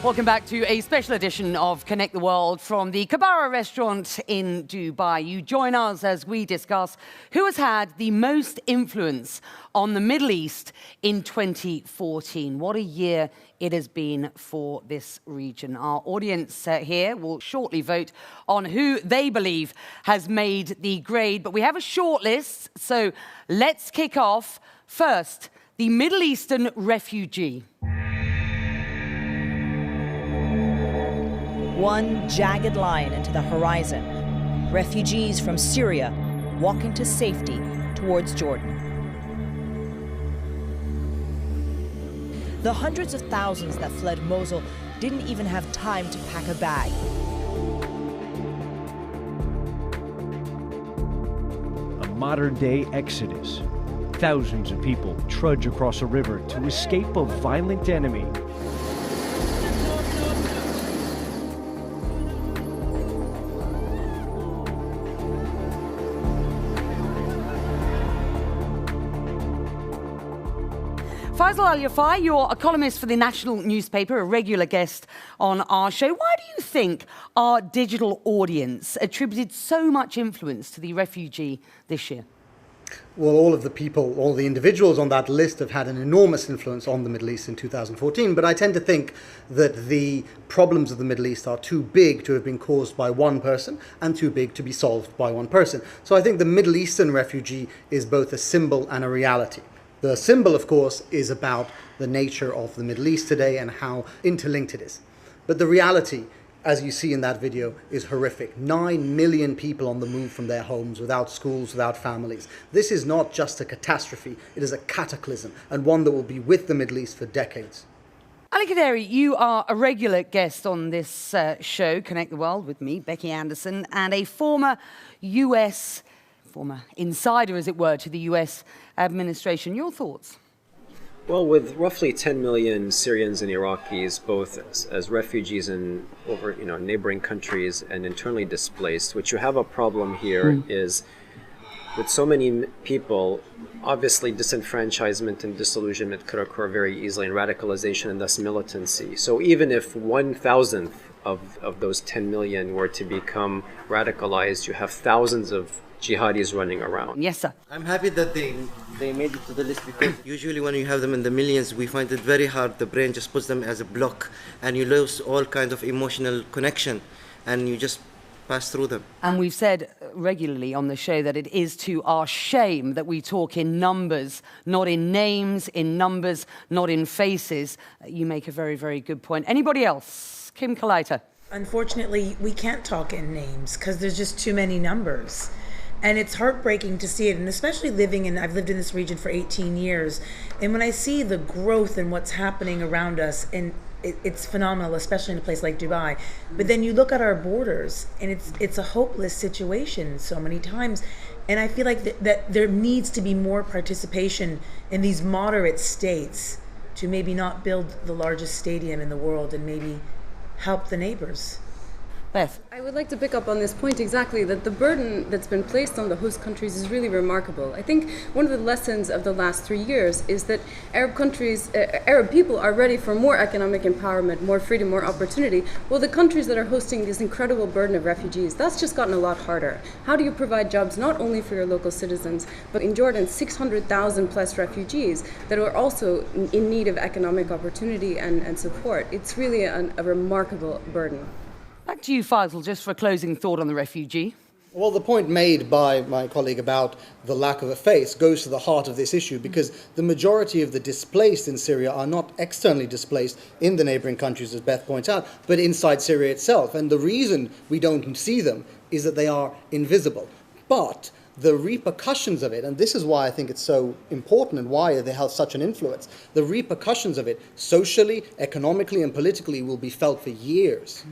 Welcome back to a special edition of Connect the World from the Kabara restaurant in Dubai. You join us as we discuss who has had the most influence on the Middle East in 2014. What a year it has been for this region. Our audience here will shortly vote on who they believe has made the grade. But we have a short list, so let's kick off. First, the Middle Eastern refugee. One jagged line into the horizon. Refugees from Syria walking to safety towards Jordan. The hundreds of thousands that fled Mosul didn't even have time to pack a bag. A modern-day exodus. Thousands of people trudge across a river to escape a violent enemy. Faisal Al Yafai, you're a columnist for the national newspaper, a regular guest on our show. Why do you think our digital audience attributed so much influence to the refugee this year? Well, all of the people, all the individuals on that list have had an enormous influence on the Middle East in 2014. But I tend to think that the problems of the Middle East are too big to have been caused by one person and too big to be solved by one person. So I think the Middle Eastern refugee is both a symbol and a reality. The symbol, of course, is about the nature of the Middle East today and how interlinked it is. But the reality, as you see in that video, is horrific. 9 million people on the move from their homes, without schools, without families. This is not just a catastrophe, it is a cataclysm, and one that will be with the Middle East for decades. Ali Kaderi, you are a regular guest on this show, Connect the World, with me, Becky Anderson, and a former insider, as it were, to the US administration. Your thoughts? Well, with roughly 10 million Syrians and Iraqis, both as refugees in neighboring countries and internally displaced, what you have a problem here is with so many people, obviously disenfranchisement and disillusionment could occur very easily, and radicalization and thus militancy. So even if 1,000th of those 10 million were to become radicalized, you have thousands of jihadis running around. Yes, sir. I'm happy that they made it to the list, because usually when you have them in the millions, we find it very hard. The brain just puts them as a block, and you lose all kinds of emotional connection, and you just pass through them. And we've said regularly on the show that it is to our shame that we talk in numbers, not in names, in numbers, not in faces. You make a very, very good point. Anybody else? Kim Kalaita. Unfortunately, we can't talk in names because there's just too many numbers. And it's heartbreaking to see it, and especially I've lived in this region for 18 years, and when I see the growth and what's happening around us, and it's phenomenal, especially in a place like Dubai. But then you look at our borders, and it's a hopeless situation so many times. And I feel like that there needs to be more participation in these moderate states to maybe not build the largest stadium in the world and maybe help the neighbors. Beth. I would like to pick up on this point exactly, that the burden that's been placed on the host countries is really remarkable. I think one of the lessons of the last 3 years is that Arab people are ready for more economic empowerment, more freedom, more opportunity, while the countries that are hosting this incredible burden of refugees, that's just gotten a lot harder. How do you provide jobs not only for your local citizens, but in Jordan, 600,000 plus refugees that are also in need of economic opportunity and support? It's really a remarkable burden. Back to you, Faisal, just for a closing thought on the refugee. Well, the point made by my colleague about the lack of a face goes to the heart of this issue, because the majority of the displaced in Syria are not externally displaced in the neighboring countries, as Beth points out, but inside Syria itself. And the reason we don't see them is that they are invisible. But the repercussions of it, and this is why I think it's so important and why they have such an influence, the repercussions of it socially, economically and politically will be felt for years.